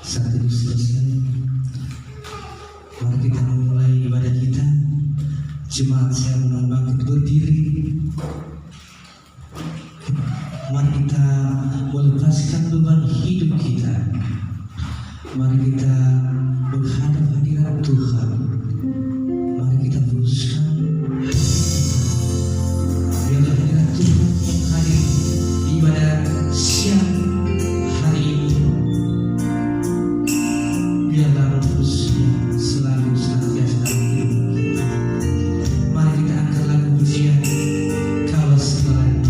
Saat itu selesai, mari kita memulai ibadah kita. Jemaat saya mohon bangkit berdiri. Mari kita melepaskan beban hidup kita. Mari kita menghadap hadirat Tuhan. Mari kita teruskan biarlah hadirat Tuhan yang hadir di ibadah siang hari ini. Biarlah terusnya selalu senantiasa dalam hidup kita. Mari kita angkat lagu pujian Kau segalanya.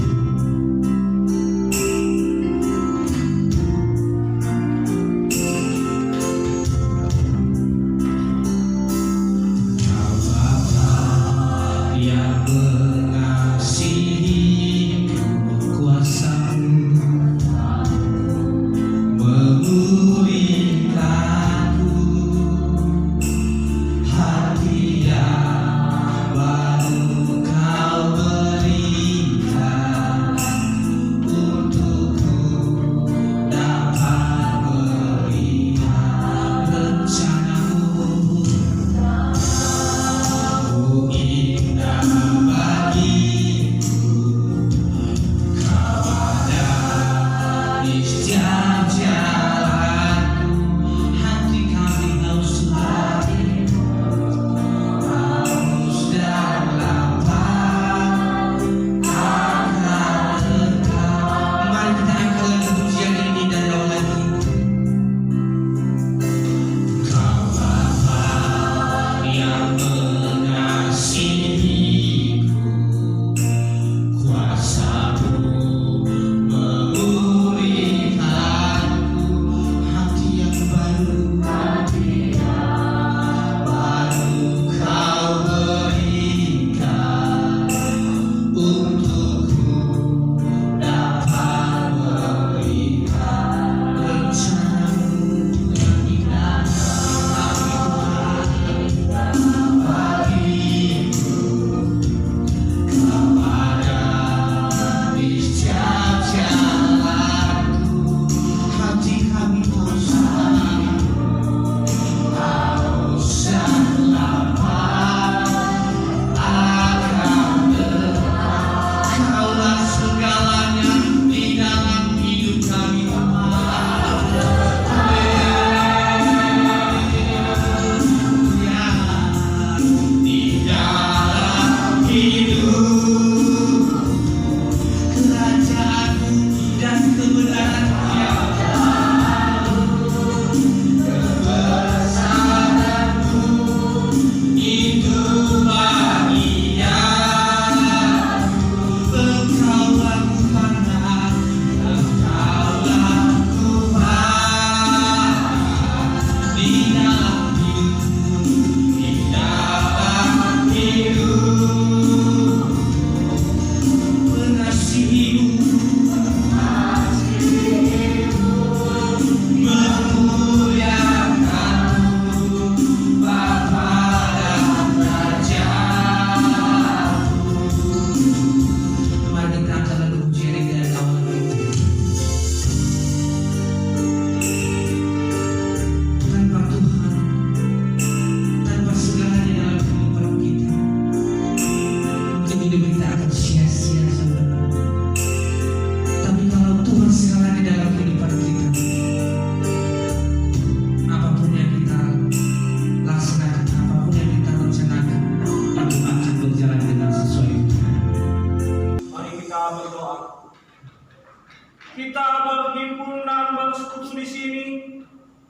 Kita berhimpun dan bersekutu di sini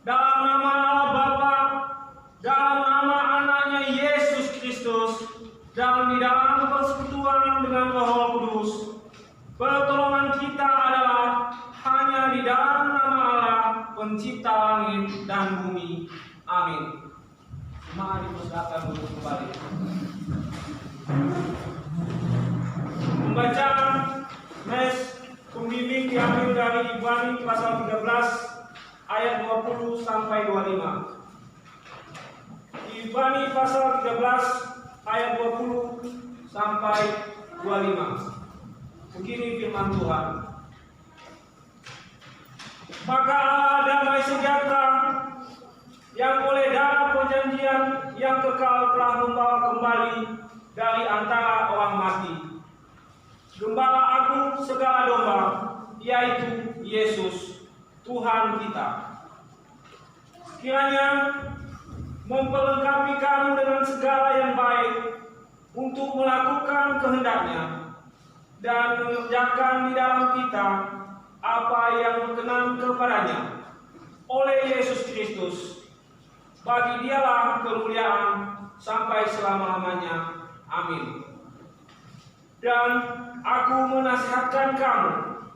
dalam nama Allah Bapa, dalam nama anaknya Yesus Kristus, dan di dalam persekutuan dengan Roh Kudus. Pertolongan kita adalah hanya di dalam nama Allah, Pencipta langit dan bumi. Amin. Mari dipersilakan duduk kembali. Pembacaan Mes Pembimbing diambil dari Ibrani pasal 13 ayat 20 sampai 25. Ibrani pasal 13 ayat 20 sampai 25. Begini firman Tuhan. Maka Allah damai sejahtera yang oleh darah perjanjian yang kekal telah membawa kembali dari antara orang mati Gembala agung segala domba, yaitu Yesus Tuhan kita. Kiranya memperlengkapi kamu dengan segala yang baik untuk melakukan kehendaknya dan mengerjakan di dalam kita apa yang berkenan kepadanya oleh Yesus Kristus. Bagi Dialah kemuliaan sampai selama-lamanya. Amin. Dan aku menasihatkan kamu,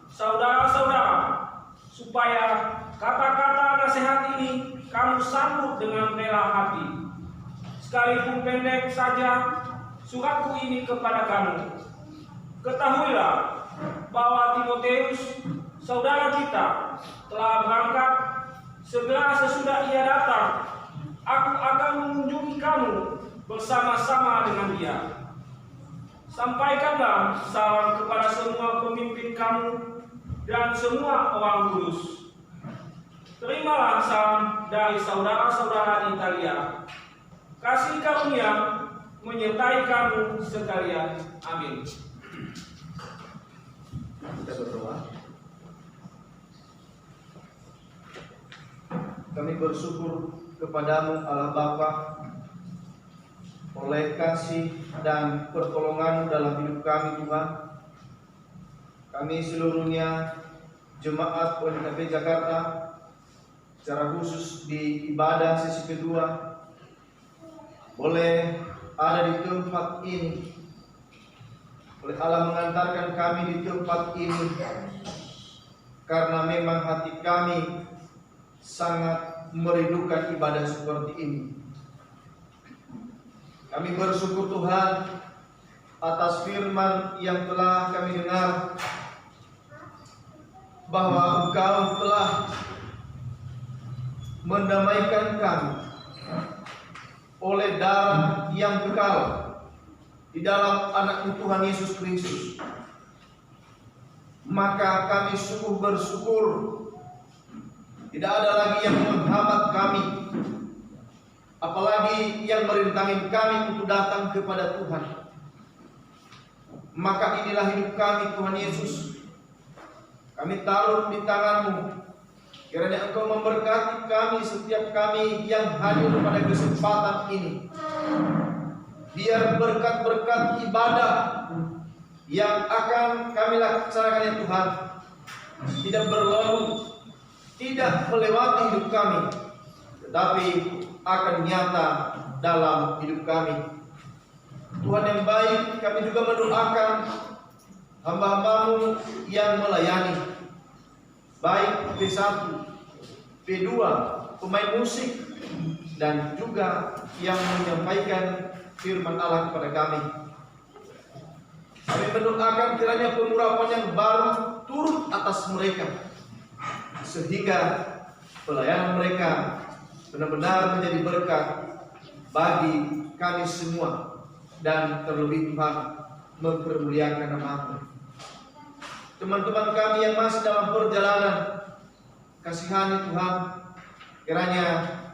saudara-saudara, supaya kata-kata nasihat ini kamu sambut dengan rela hati. Sekalipun pendek saja suratku ini kepada kamu. Ketahuilah bahwa Timotius, saudara kita, telah berangkat. Segera sesudah ia datang, aku akan mengunjungi kamu bersama-sama dengan dia. Sampaikanlah salam kepada semua pemimpin kamu dan semua orang kudus. Terimalah salam dari saudara-saudara di Italia. Kasih karunia menyertai kamu sekalian. Amin. Kita berdoa. Kami bersyukur kepadamu Allah Bapa oleh kasih dan pertolongan dalam hidup kami Tuhan. Kami seluruhnya jemaat ONKP Jakarta, secara khusus di ibadah sesi kedua, boleh ada di tempat ini. Oleh Allah mengantarkan kami di tempat ini karena memang hati kami sangat merindukan ibadah seperti ini. Kami bersyukur Tuhan atas firman yang telah kami dengar, bahwa Engkau telah mendamaikan kami oleh darah yang kekal di dalam anak Tuhan Yesus Kristus. Maka kami sungguh bersyukur. Tidak ada lagi yang menghambat kami, apalagi yang merintangi kami untuk datang kepada Tuhan. Maka inilah hidup kami Tuhan Yesus. Kami taruh di tangan-Mu. Kiranya Engkau memberkati kami, setiap kami yang hadir pada kesempatan ini. Biar berkat-berkat ibadah yang akan kami laksanakan ya Tuhan tidak berlalu, tidak melewati hidup kami, tetapi akan nyata dalam hidup kami. Tuhan yang baik, kami juga mendoakan hamba-hamba-Mu yang melayani, baik P1, P2, pemain musik, dan juga yang menyampaikan firman Allah kepada kami. Kami mendoakan kiranya pengurapan yang baru turun atas mereka, sehingga pelayanan mereka benar-benar menjadi berkat bagi kami semua, dan terlebih Tuhan mempermuliakan nama-Mu. Teman-teman kami yang masih dalam perjalanan, kasihani Tuhan, kiranya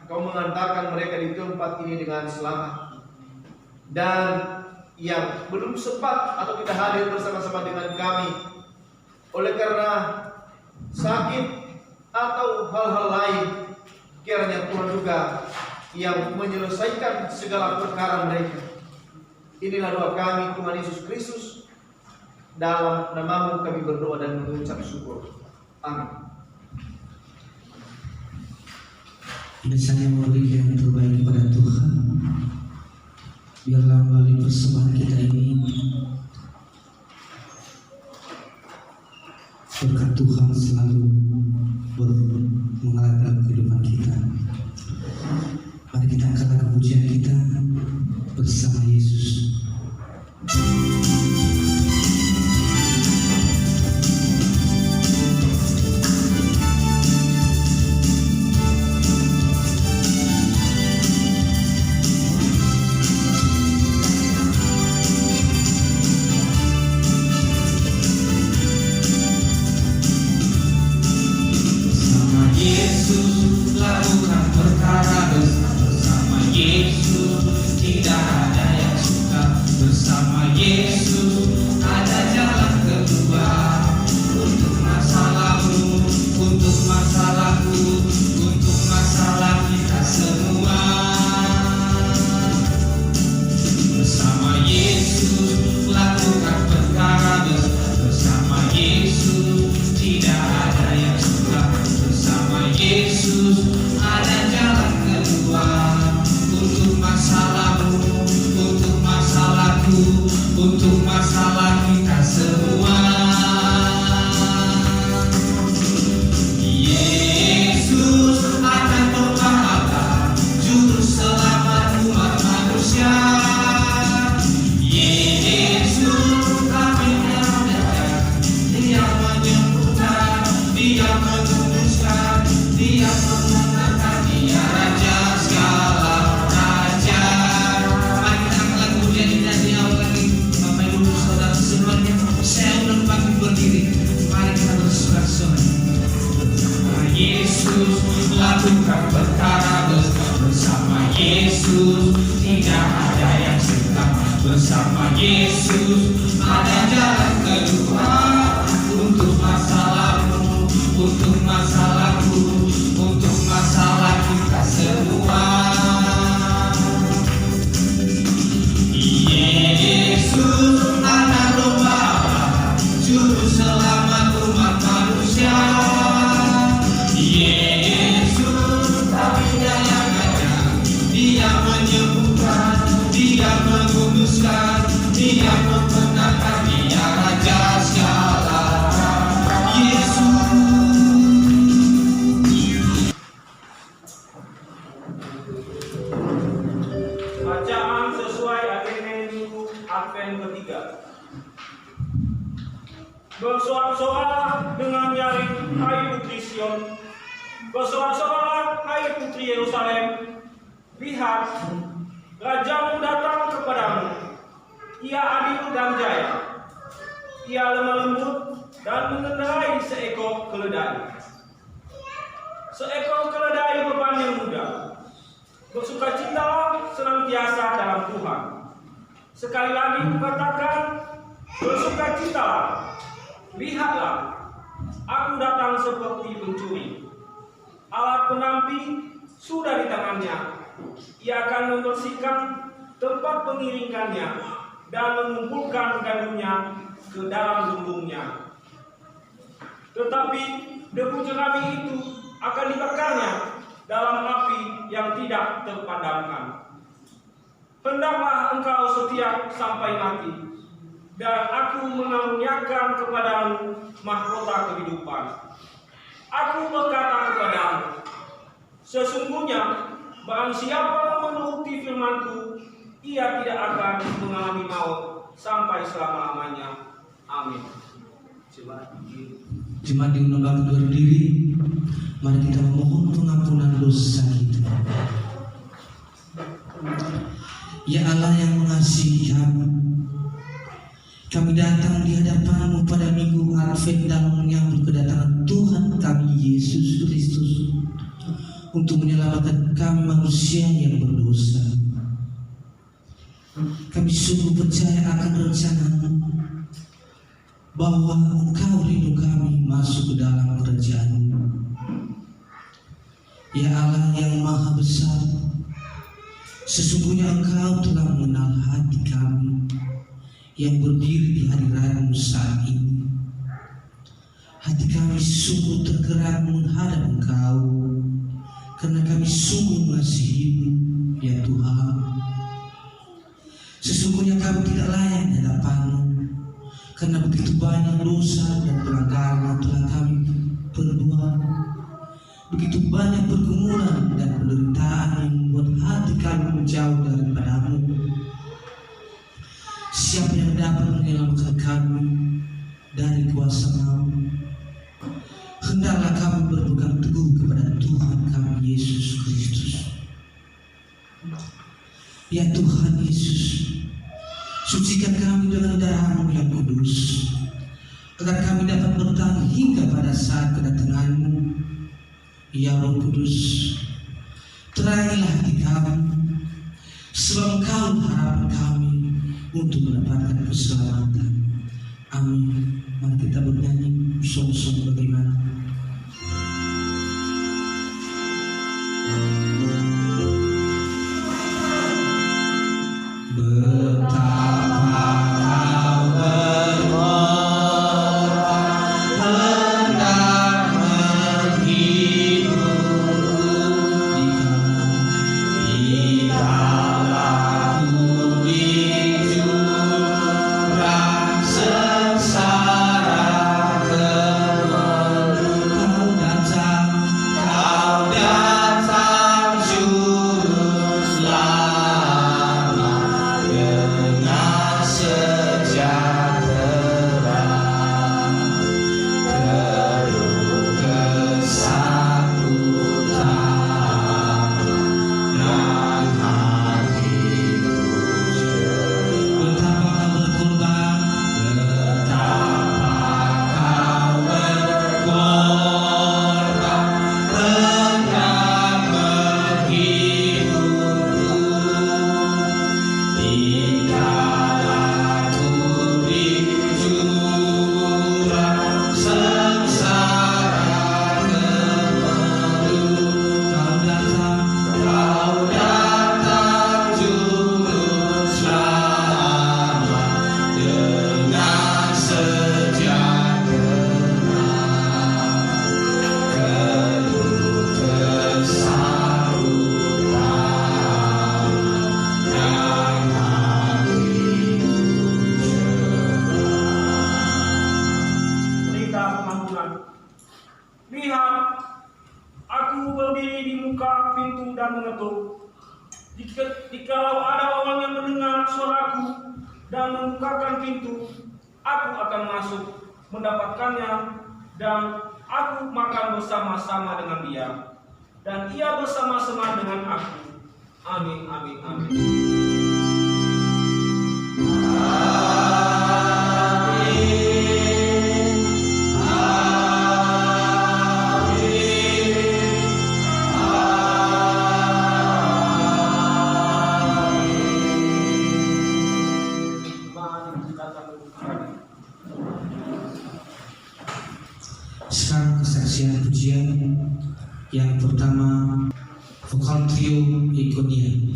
Kau mengantarkan mereka di tempat ini dengan selamat. Dan yang belum sempat atau tidak hadir bersama-sama dengan kami oleh karena sakit atau hal-hal lain, kiranya Tuhan juga yang menyelesaikan segala perkara mereka. Inilah doa kami Tuhan Yesus Kristus. Dalam nama-Mu kami berdoa dan mengucap syukur. Amin. Misalnya memberi yang terbaik kepada Tuhan. Biarlah melalui persembahan kita ini berkat Tuhan selalu mengalir dalam kehidupan kita. Mari kita angkatkan pujian kita bersama Yesus. Bersama Yesus ada jalan keluar untuk masalahmu, untuk masalahku, untuk masalah kita semua. Bersama Yesus lakukan perkara besar, bersama Yesus tidak ada yang susah, bersama Yesus ada jalan keluar untuk masalahmu, untuk masalahku, untuk masalah kita semua. Yesus akan membahagiakan juru selamat umat manusia. Yesus kami menyelamatkan, Dia menyembuhkan, Dia menguduskan, Dia memenangkan, Dia Raja segala raja. Mari kita angkat lagu pujian ini dan diawal lagi. Bapak Ibu Saudara semuanya, saya undang bagi berdiri. Mari kita bersorak-sorai. Yesus lakukan perkara besar, bersama Yesus tidak ada yang sukar, bersama Yesus ada jalan keluar untuk masalahmu, untuk masalahku, untuk masalah kita semua. Yesus anak domba Allah, juru selamat umat manusia. Yesus karunia yang ada, Dia menyembuhkan, Dia menguduskan, Dia memenangkan, Dia Raja segala. Yesus. Bacaan sesuai agenda Minggu Advent ketiga. Bersorak-sorak dengan nyaring, hai putri Sion. Bersorak-sorak, hai putri Yerusalem. Lihat, Rajamu datang kepadamu. Ia adil dan jaya. Ia lemah lembut dan mengendarai seekor keledai. Seekor keledai beban yang mudah. Bersukacitalah senantiasa dalam Tuhan. Sekali lagi kukatakan, bersukacitalah. Lihatlah, aku datang seperti pencuri. Alat penampi sudah di tangannya. Ia akan membersihkan tempat pengiringannya dan mengumpulkan gandumnya ke dalam lumbungnya. Tetapi debu jerami itu akan dibakarnya dalam api yang tidak terpadamkan. Hendaklah engkau setia sampai mati, dan aku mengaruniakan kepadamu mahkota kehidupan. Aku berkata kepadamu, sesungguhnya barang siapa menuruti firman-Ku, ia tidak akan mengalami maut sampai selama-lamanya. Amin. Jemaat diundang bagi berdiri. Mari kita memohon pengampunan dosa kita. Ya Allah yang mengasihi kami datang di hadapan-Mu pada minggu Advent dalam menyambut kedatangan Tuhan kami Yesus Kristus untuk menyelamatkan kami manusia yang berdosa. Kami sungguh percaya akan rencana-Mu bahwa Engkau rindu kami masuk ke dalam kerajaan-Mu. Ya Allah yang Maha Besar, sesungguhnya Engkau telah mengenal hati kami yang berdiri di hadirat-Mu saat ini. Hati kami sungguh tergerak menghadap Engkau, karena kami sungguh mengasihi-Mu, ya Tuhan. Sesungguhnya kami tidak layak di hadapan-Mu, karena begitu banyak dosa dan pelanggaran yang telah kami perbuat. Begitu banyak pergumulan dan penderitaan yang membuat hati kami menjauh daripada-Mu. Siapa yang dapat menyelamatkan kami dari kuasa maut? Hendaklah kami berpegang teguh kepada Tuhan kami Yesus Kristus. Ya Tuhan Yesus, sucikan kami dengan darah-Mu yang kudus, agar kami dapat bertahan hingga pada saat kedatangan-Mu. Ya Roh Kudus, terangilah hati kami, sebab Engkau harapan kami untuk mendapatkan keselamatan. Amin. Mari kita bernyanyi song-song bagaimana. Lihat, aku berdiri di muka pintu dan mengetuk. Jikalau ada orang yang mendengar suaraku dan membukakan pintu, aku akan masuk, mendapatkannya, dan aku makan bersama-sama dengan dia, dan ia bersama-sama dengan aku. Amin, amin, amin. Sekarang kesaksian pujian yang pertama, vokal trio Ikonia.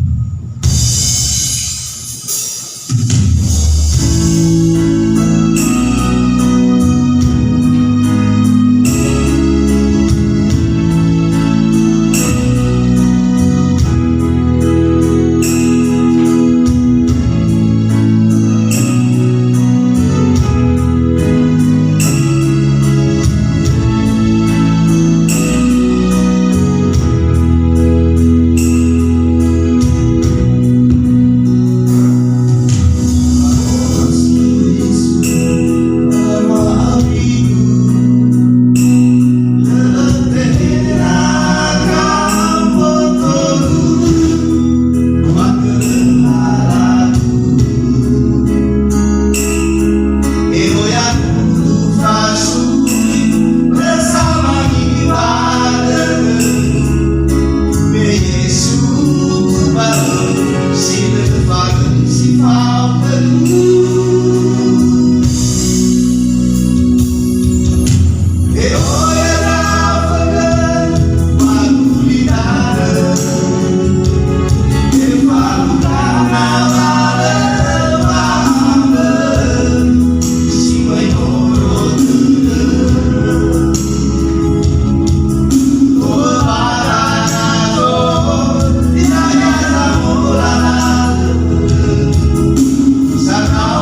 Sana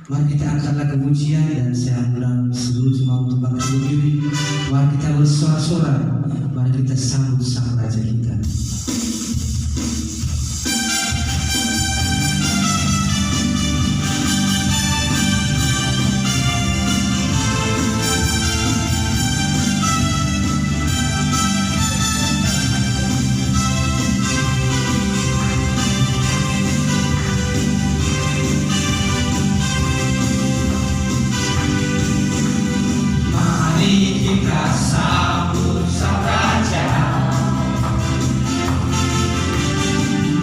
Mari kita angkatlah kepujian dan saya undang seluruh jemaat untuk bangkit berdiri. Mari kita bersorak-sorai. Mari kita sambut sang Raja kita. Kita sambut sang Raja.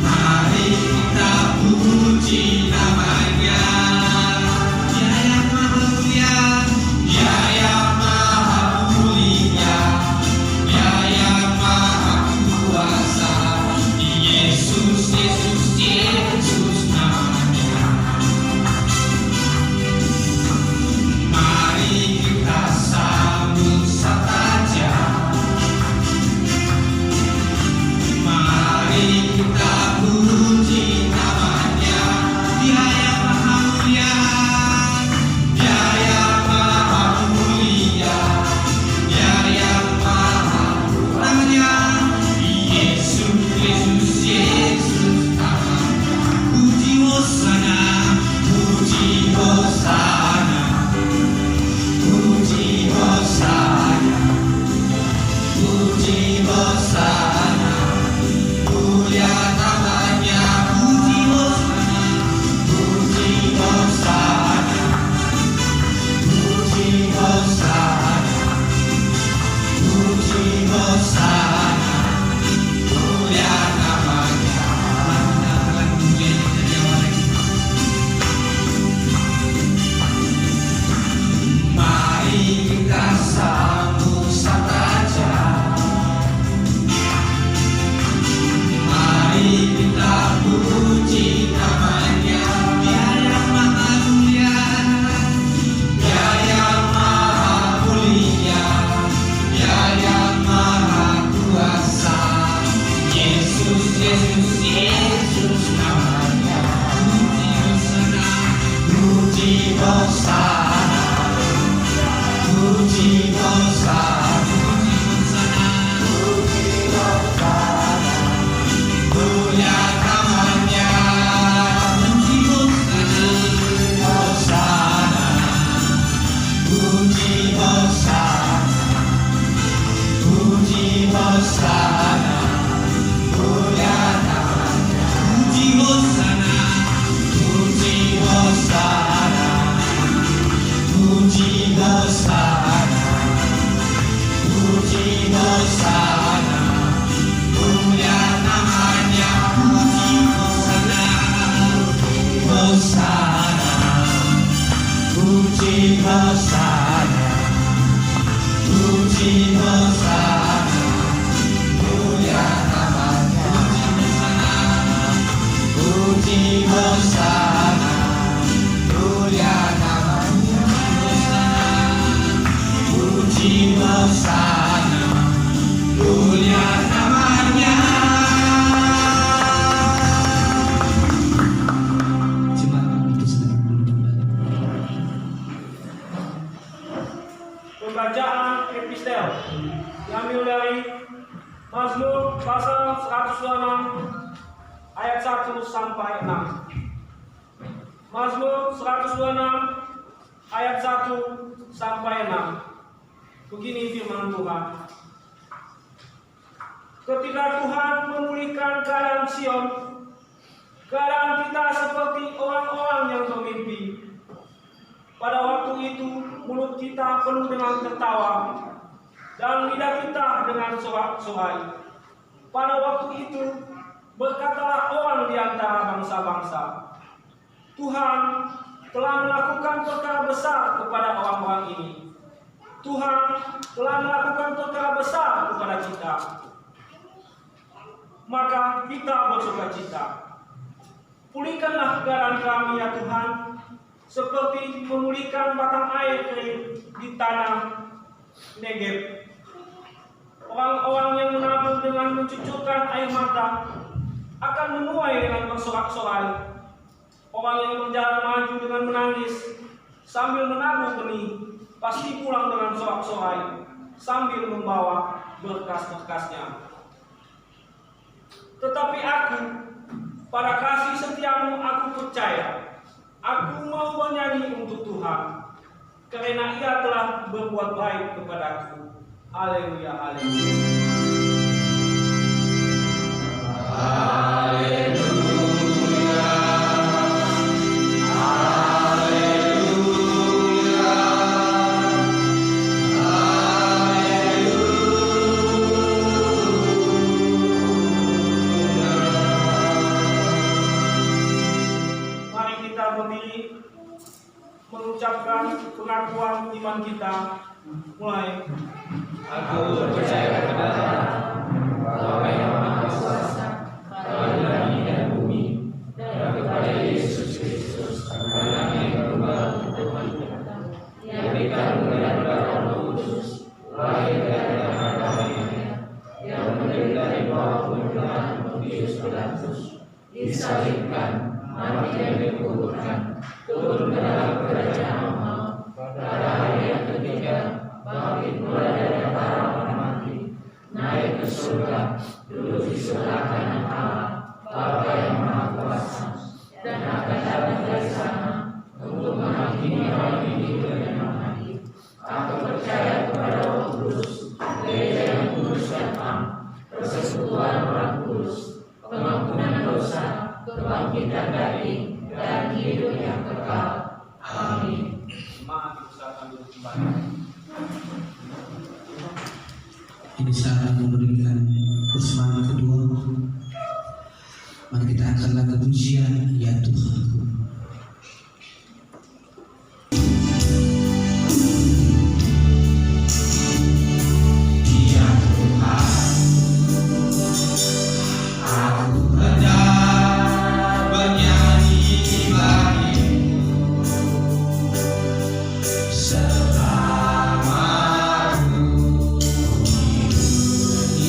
Mari kita puji namanya. Dia yang maha mulia, Dia yang maha mulia, Dia yang maha kuasa. Yesus, Yesus, Yesus namanya. Mari kita sambut sang Raja. Mari kita puji namanya. Dia yang maha mulia, Dia yang maha mulia, Dia yang maha namanya. Yesus, Yesus, Yesus namanya. Puji Hosana, puji Hosana, puji Hosana, puji Hosana, mulia namanya. Puji Hosana, puji Hosana, puji Hosana, puji Hosana, mulia namanya. Mari kita sambut sang Raja. Mari kita puji namanya. Dia yang maha mulia, Dia yang maha mulia, Dia yang maha kuasa. Yesus, Yesus, Yesus namanya. Puji Hosana, puji Hosana, puji Hosana, puji Hosana, mulia namanya. Puji Hosana, puji Hosana, puji Hosana, mulia namanya. Puji Hosana, puji Hosana, puji Hosana, puji Hosana, mulia namanya. Puji Hosana, Hosana, puji Hosana, puji Hosana, mulia namanya. Puji Hosana, mulia namanya. Puji Hosana, mulia namanya. Jemaat itu sedang duduk kembali. Pembacaan epistel diambil dari Mazmur pasal 126 ayat 1 sampai 6. Mazmur 126 ayat 1 sampai 6. Begini firman Tuhan. Ketika Tuhan memulihkan keadaan Sion, keadaan kita seperti orang-orang yang bermimpi. Pada waktu itu mulut kita penuh dengan tertawa dan lidah kita dengan sorak-sorai. Pada waktu itu berkatalah orang di antara bangsa-bangsa, Tuhan telah melakukan perkara besar kepada orang-orang ini. Tuhan telah melakukan perkara besar kepada kita. Maka kita bersukacita. Pulihkanlah keadaan kami ya Tuhan, seperti memulihkan batang air kering di tanah Negeb. Orang-orang yang menabur dengan mencucurkan air mata akan menuai dengan bersorak-sorai. Orang yang berjalan maju dengan menangis sambil menabur benih pasti pulang dengan sorak-sorai sambil membawa berkas-berkasnya. Tetapi aku, pada kasih setiamu aku percaya, aku mau bernyanyi untuk Tuhan, karena Ia telah berbuat baik kepadaku. Haleluya, haleluya. Mari kita berdiri mengucapkan pengakuan iman kita. Mulai. Aku percaya kepada Bapa yang Maha Kuasa, Bapa langit dan bumi, dan kepada Yesus Kristus, Anak yang tunggal Tuhan kita, yang dikandung dari Roh Kudus, lahir dari Maria, yang menderita di bawah pemerintahan Pontius Pilatus, disalibkan, mati dan dikuburkan, turun ke dalam kerajaan Allah, pada hari yang ketiga bangkit pula dari antara orang mati, naik ke surga, duduk di sebelah kanan Allah, Bapa yang Maha Kuasa, dan akan datang dari sana untuk menghakimi orang hidup dan yang mati. Aku percaya kepada Roh Kudus, Gereja yang kudus dan am, persekutuan Orang Kudus, pengampunan dosa, kebangkitan daging, dan hidup yang kekal. Amin. Mari kita sambil kembali. Ini saat memberikan persembahan kedua. Mari kita angkat lagu pujian, ya Tuhanku. Ya Tuhan, aku hendak bernyanyi bagimu selama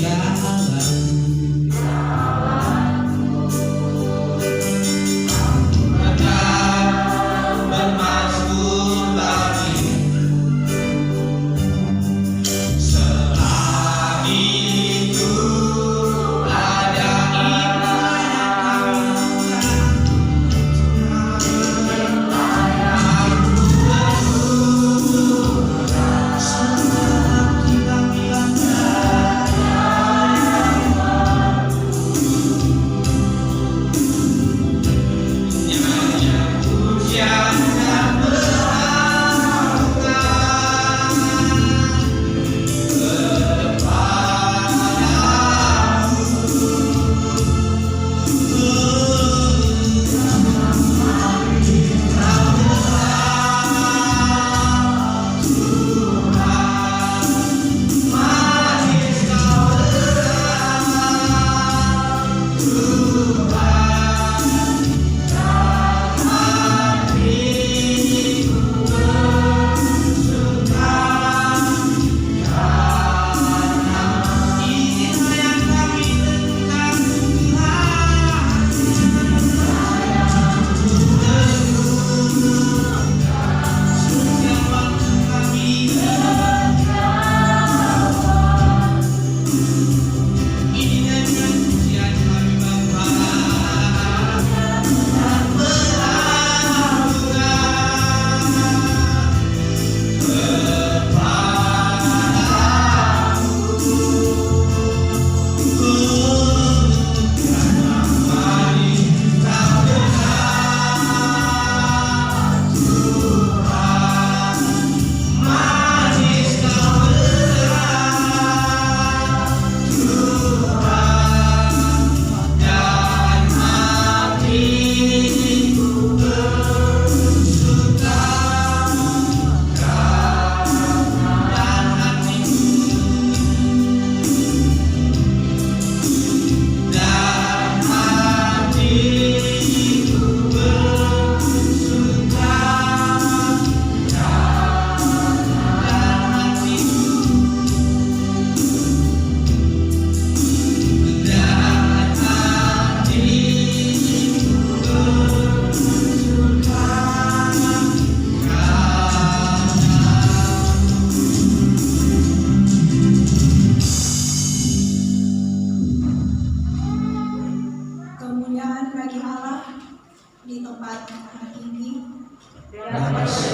Ya Allah, aku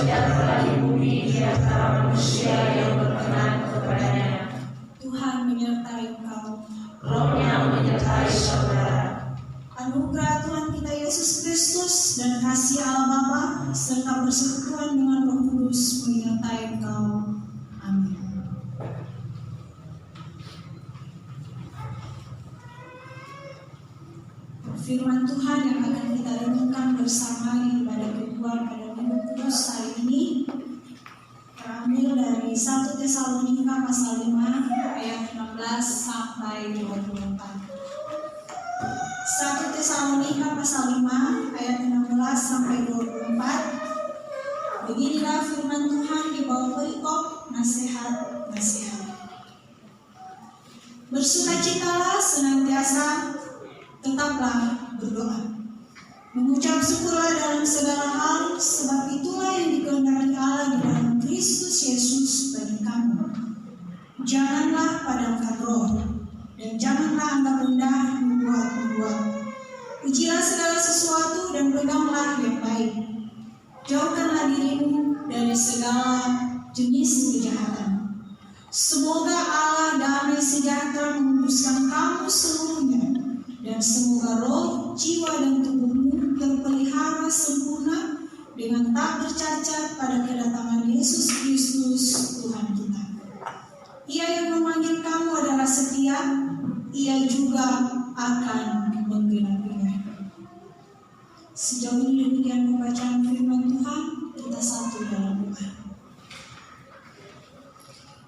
sejahtera di bumi di antara manusia yang berkenan kepadanya. Tuhan menyertai engkau. Rohnya menyertai saudara. Anugerah Tuhan kita Yesus Kristus dan kasih Allah Bapa serta persekutuan dengan Roh Kudus menyertai engkau. Amin. Firman Tuhan yang akan kita renungkan bersama di ibadah kedua pada Minggu Kudus hari ini terambil dari 1 Tesalonika pasal 5 ayat 16 sampai 24. 1 Tesalonika pasal 5 ayat 16 sampai 24. Beginilah firman Tuhan di bawah perikop nasihat-nasihat. Bersukacitalah senantiasa, tetaplah berdoa. Mengucap syukurlah dalam segala hal, sebab itulah yang dikehendaki Allah di dalam Kristus Yesus bagi kamu. Janganlah padamkan roh, dan janganlah anggap rendah membuat. Ujilah segala sesuatu dan peganglah yang baik. Jauhkanlah dirimu dari segala jenis kejahatan. Semoga Allah damai sejahtera menguduskan kamu seluruhnya, dan semoga roh, jiwa, dan tubuhmu terpelihara sempurna dengan tak bercacat pada kedatangan Yesus Kristus Tuhan kita. Ia yang memanggil kamu adalah setia, ia juga akan menggenapinya. Sejauh ini demikian pembacaan firman Tuhan, kita satu dalam doa.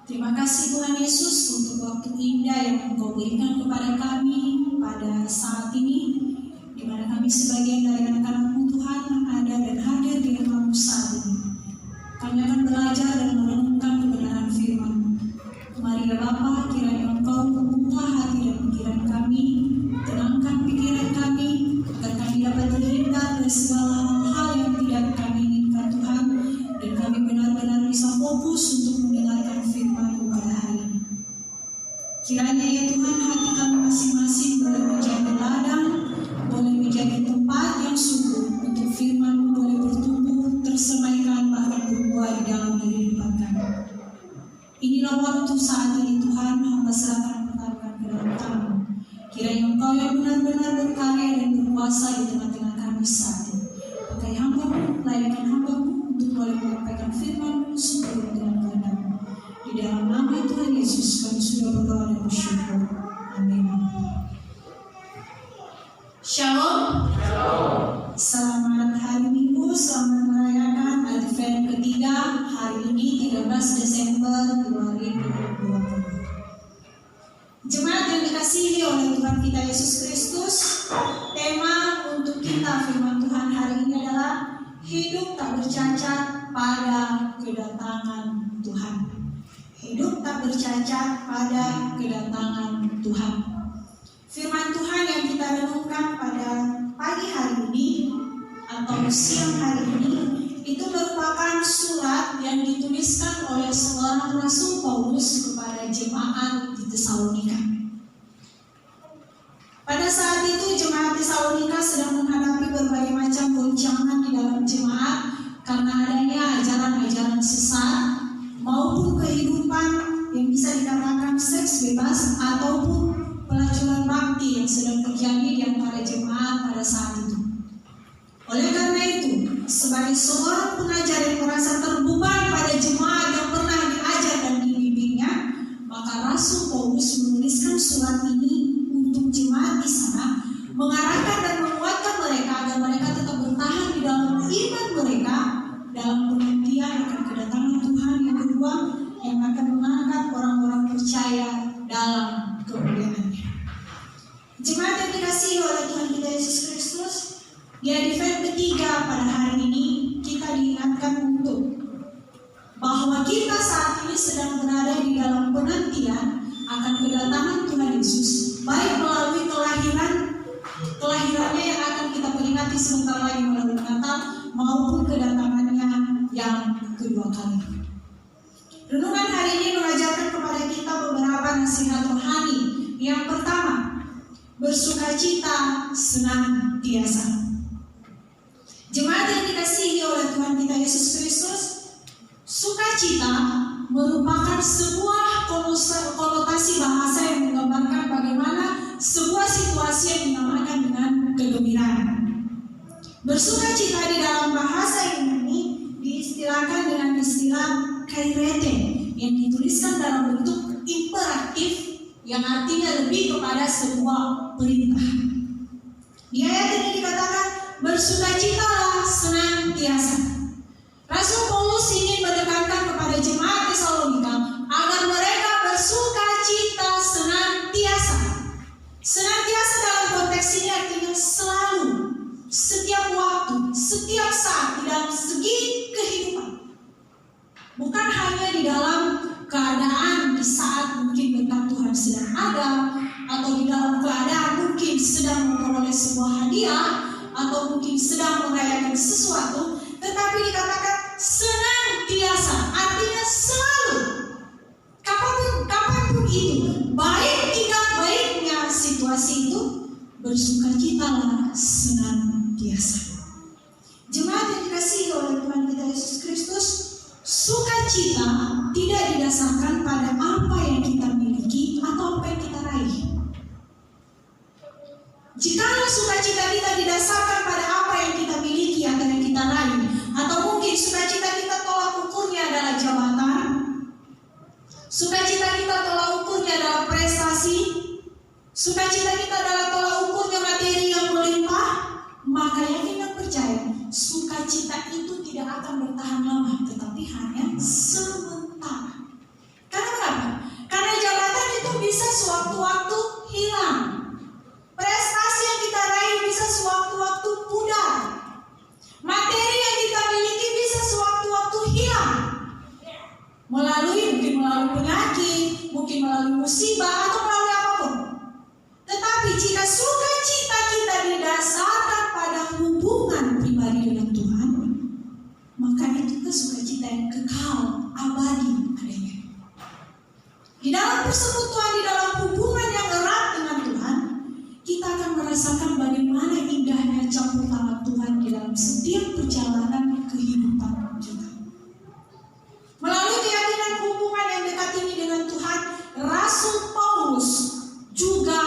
Terima kasih Tuhan Yesus untuk waktu indah yang Engkau berikan kepada kami pada saat ini, di mana kami sebagian dari anak-anak-Mu Tuhan yang ada dan hadir di rumah-Mu saat ini. Kami akan belajar dan merenungkan kebenaran firman. Mari ya Bapa, kiranya Engkau membuka hati dan pikiran kami, tenangkan pikiran kami, agar kami dapat terhindar dari segala hal-hal yang tidak kami inginkan Tuhan, dan kami benar-benar bisa fokus untuk mendengarkan firman-Mu pada hari ini. Kiranya ya Tuhan, hati kami masing-masing boleh menjadi ladang, boleh menjadi tempat yang subur untuk firman-Mu boleh bertumbuh, tersemaikan, bahkan berbuah di dalam kehidupan kami. Inilah waktu saat ini Tuhan, hamba serahkan perkatakan ke dalam tangan. Kiranya Engkau yang benar-benar berkarya dan berkuasa di tengah-tengah kami saat ini. Pakai hamba-Mu, layakkan hamba-Mu untuk boleh menyampaikan firman-Mu sesuai dengan kehendak-Mu. Di dalam nama Tuhan Yesus kami sudah berdoa dan bersyukur. Amin. Shalom. Selamat hari Minggu, selamat merayakan Advent ketiga hari ini 13 Desember 2020. Jemaat yang dikasihi oleh Tuhan kita Yesus Kristus, tema untuk kita firman Tuhan hari ini adalah hidup tak bercacat pada kedatangan Tuhan. Hidup tak bercacat pada kedatangan Tuhan. Firman Tuhan yang kita renungkan pada pagi hari ini atau siang hari ini itu merupakan surat yang dituliskan oleh seorang Rasul Paulus kepada jemaat di Tesalonika. Pada saat itu jemaat Tesalonika sedang menghadapi berbagai macam goncangan di dalam jemaat karena adanya ajaran-ajaran sesat maupun kehidupan yang bisa dikatakan seks bebas ataupun pelacuran bakti yang sedang terjadi di antara jemaat pada saat itu. Oleh karena itu, sebagai seorang pengajar yang merasa terbeban pada jemaat yang pernah diajar dan dibimbingnya, maka Rasul Paulus menuliskan surat ini untuk jemaat di sana, mengarahkan dan menguatkan mereka agar mereka tetap bertahan di dalam iman mereka dalam penantian akan kedatangan Tuhan yang kedua yang akan mengangkat orang-orang percaya dalam kemuliaannya. Jemaat yang dikasihi oleh Tuhan kita Yesus Kristus, di Advent ketiga pada hari ini kita diingatkan untuk bahwa kita saat ini sedang berada di dalam penantian akan kedatangan Tuhan Yesus, baik melalui kelahirannya yang akan kita peringati sebentar lagi melalui Natal maupun kedatangannya yang kedua kali. Renungan hari ini mengajarkan kepada kita beberapa nasihat rohani. Yang pertama, bersukacita senantiasa. Jemaat yang dikasihi oleh Tuhan kita Yesus Kristus, sukacita merupakan sebuah konotasi bahasa yang menggambarkan bagaimana sebuah situasi yang dinamakan dengan kegembiraan. Bersukacita di dalam bahasa Yunani diistilahkan dengan istilah kairete yang dituliskan dalam bentuk imperatif yang artinya lebih kepada sebuah perintah. Di ayat ini dikatakan bersukacitalah senantiasa. Rasul Paulus ingin menekankan kepada jemaat Tesalonika agar mereka bersukacita senantiasa. Senantiasa dalam konteks ini artinya selalu, setiap waktu, setiap saat, di dalam segi kehidupan. Bukan hanya di dalam keadaan di saat mungkin berkat Tuhan sedang ada, atau di dalam keadaan mungkin sedang memperoleh sebuah hadiah, atau mungkin sedang merayakan sesuatu, tetapi dikatakan senantiasa, artinya selalu, kapanpun itu, baik tidak baiknya situasi itu, bersukacitalah senantiasa. Jemaat yang dikasihi oleh Tuhan kita Yesus Kristus, sukacita tidak didasarkan pada apa yang kita miliki atau apa yang kita raih. Jikalau sukacita kita didasarkan pada apa yang kita miliki atau yang kita raih, atau mungkin sukacita kita tolak ukurnya adalah jabatan, sukacita kita tolak ukurnya adalah prestasi, sukacita kita adalah tolak ukurnya materi yang melimpah, maka yakin dan percaya sukacita itu tidak akan bertahan lama, tetapi hanya sementara. Karena kenapa? Karena jabatan itu bisa sewaktu-waktu hilang. Prestasi yang kita raih bisa sewaktu-waktu pudar. Materi yang kita miliki bisa sewaktu-waktu hilang. Mungkin melalui penyakit, mungkin melalui musibah, atau melalui apapun. Tetapi jika sukacita kita didasarkan pada hubungan pribadi dengan Tuhan, maka itu sukacita yang kekal, abadi adanya. Di dalam persekutuan, di dalam hubungan yang erat dengan Tuhan, kita akan merasakan bagaimana indahnya campur tangan Tuhan di dalam setiap perjalanan kehidupan kita. Melalui keyakinan hubungan yang dekat ini dengan Tuhan, Rasul Paulus juga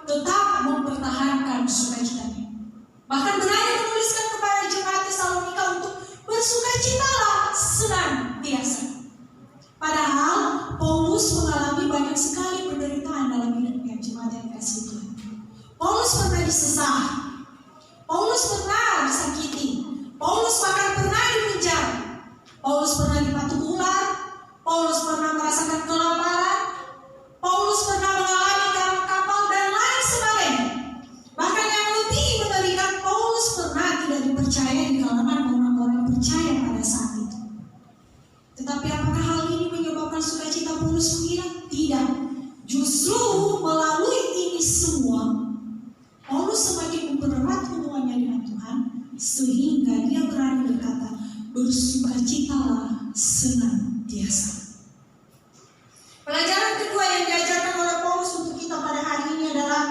tetap mempertahankan sukacitanya. Bahkan berani menuliskan kepada jemaat Tesalonika untuk bersukacitalah senantiasa. Padahal Paulus mengalami banyak sekali penderitaan dalam hidupnya, jemaat yang dikasihi Tuhan. Paulus pernah disesah, Paulus pernah disakiti, Paulus bahkan pernah dipenjara, Paulus pernah dipatuk ular, Paulus pernah merasakan kelaparan, Paulus pernah mengalami karang kapal dan lain sebagainya. Bahkan yang lebih mengerikan, Paulus pernah tidak dipercaya di kalangan orang-orang percaya pada saat itu. Tetapi apakah hal ini menyebabkan sukacita Paulus menghilang? Tidak. Justru melalui ini semua, Paulus semakin mempererat hubungannya dengan Tuhan, sehingga dia berani berkata, bersukacitalah senantiasa. Pelajaran kedua yang diajarkan oleh Paulus untuk kita pada hari ini adalah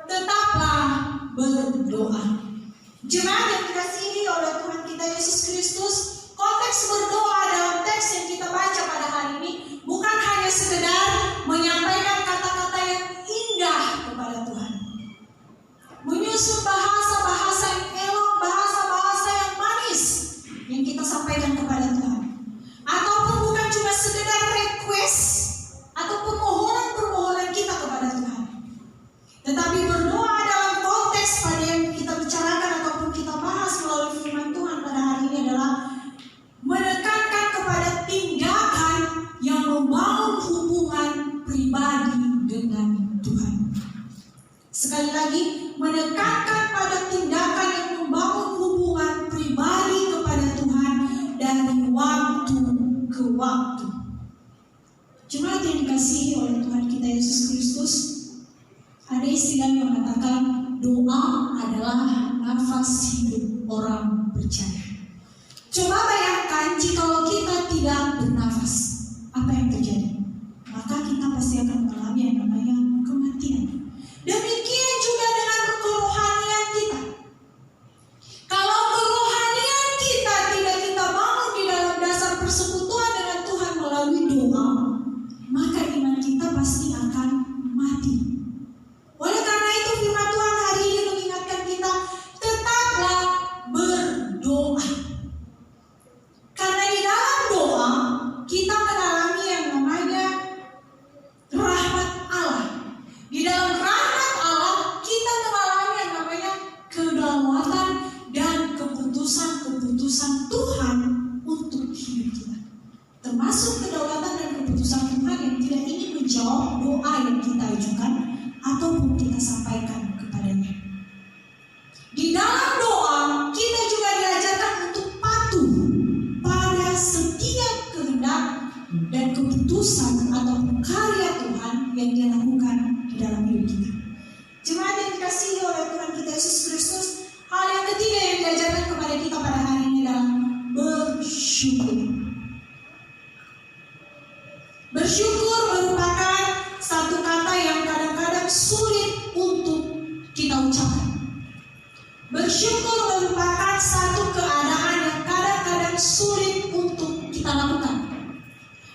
tetaplah berdoa. Jemaat yang dikasihi oleh Tuhan kita Yesus Kristus, konteks berdoa dalam teks yang kita baca pada hari ini bukan hanya sekedar menyampaikan kata-kata yang indah kepada Tuhan, menyusun bahasa-bahasa yang elok, bahasa-bahasa yang manis yang kita sampaikan kepada Tuhan, ataupun bukan cuma sekedar request atau permohonan-permohonan kita kepada Tuhan, tetapi berdoa dalam konteks pada yang kita bicarakan ataupun kita bahas melalui firman Tuhan pada hari ini adalah menekankan kepada tindakan yang membangun hubungan pribadi dengan Tuhan. Sekali lagi, menekankan pada tindakan yang membangun hubungan pribadi kepada Tuhan dari waktu ke waktu. Jemaat yang dikasihi oleh Tuhan kita Yesus Kristus, ada istilah yang mengatakan doa adalah nafas hidup orang percaya. Coba bayangkan jikalau kita tidak bernafas, apa yang terjadi? Maka kita pasti akan mengalami yang namanya kematian. Demikian juga dengan kerohanian kita. Kalau kerohanian urusan atau karya Tuhan yang Dia lakukan di dalam hidup kita. Jemaat yang dikasihi oleh Tuhan kita Yesus Kristus, hal yang ketiga yang diajarkan kepada kita pada hari ini adalah bersyukur. Bersyukur merupakan satu kata yang kadang-kadang sulit untuk kita ucapkan. Bersyukur merupakan satu keadaan yang kadang-kadang sulit untuk kita lakukan.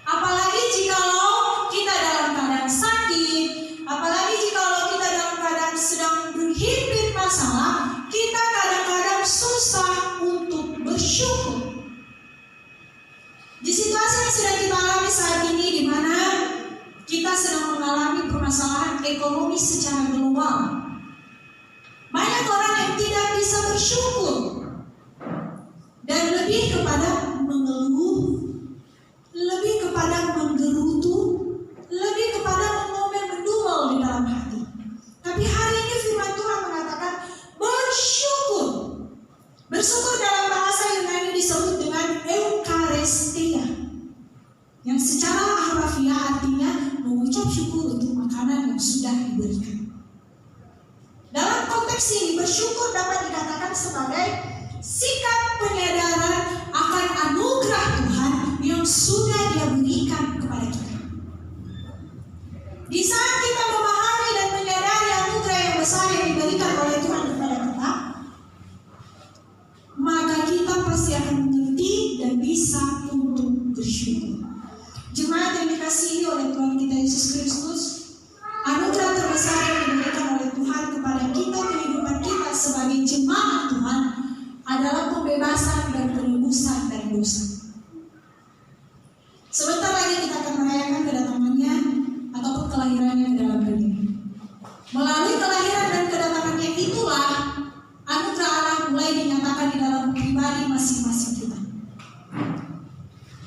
Apalagi jikalau kita dalam keadaan sakit, apalagi jikalau kita dalam keadaan sedang berhimpit masalah, kita kadang-kadang susah untuk bersyukur. Di situasi yang sedang kita alami saat ini, di mana kita sedang mengalami permasalahan ekonomi secara global, banyak orang yang tidak bisa bersyukur dan lebih kepada mengeluh, lebih kepada menggerutu, lebih kepada mengomel-mendumel di dalam hati. Tapi hari ini firman Tuhan mengatakan bersyukur. Bersyukur dalam bahasa Yunani disebut dengan Eucharistia, yang secara harfiah artinya mengucap syukur untuk makanan yang sudah diberikan. Dalam konteks ini, bersyukur dapat dikatakan sebagai sikap penyadaran akan anugerah Tuhan yang sudah Dia berikan kepada kita. Di saat kita memahami dan menyadari anugerah yang besar yang diberikan oleh Tuhan kepada kita, maka kita pasti akan mengerti dan bisa untuk bersyukur. Jemaat yang dikasihi oleh Tuhan kita Yesus Kristus, anugerah terbesar yang diberikan oleh Tuhan kepada kita, kehidupan kita sebagai jemaat Tuhan, adalah pembebasan dan penebusan dari dosa. Sebentar lagi kita akan merayakan kedatangannya ataupun kelahirannya ke dalam dunia. Melalui kelahiran dan kedatangannya itulah anugerah Allah mulai dinyatakan di dalam pribadi masing-masing kita.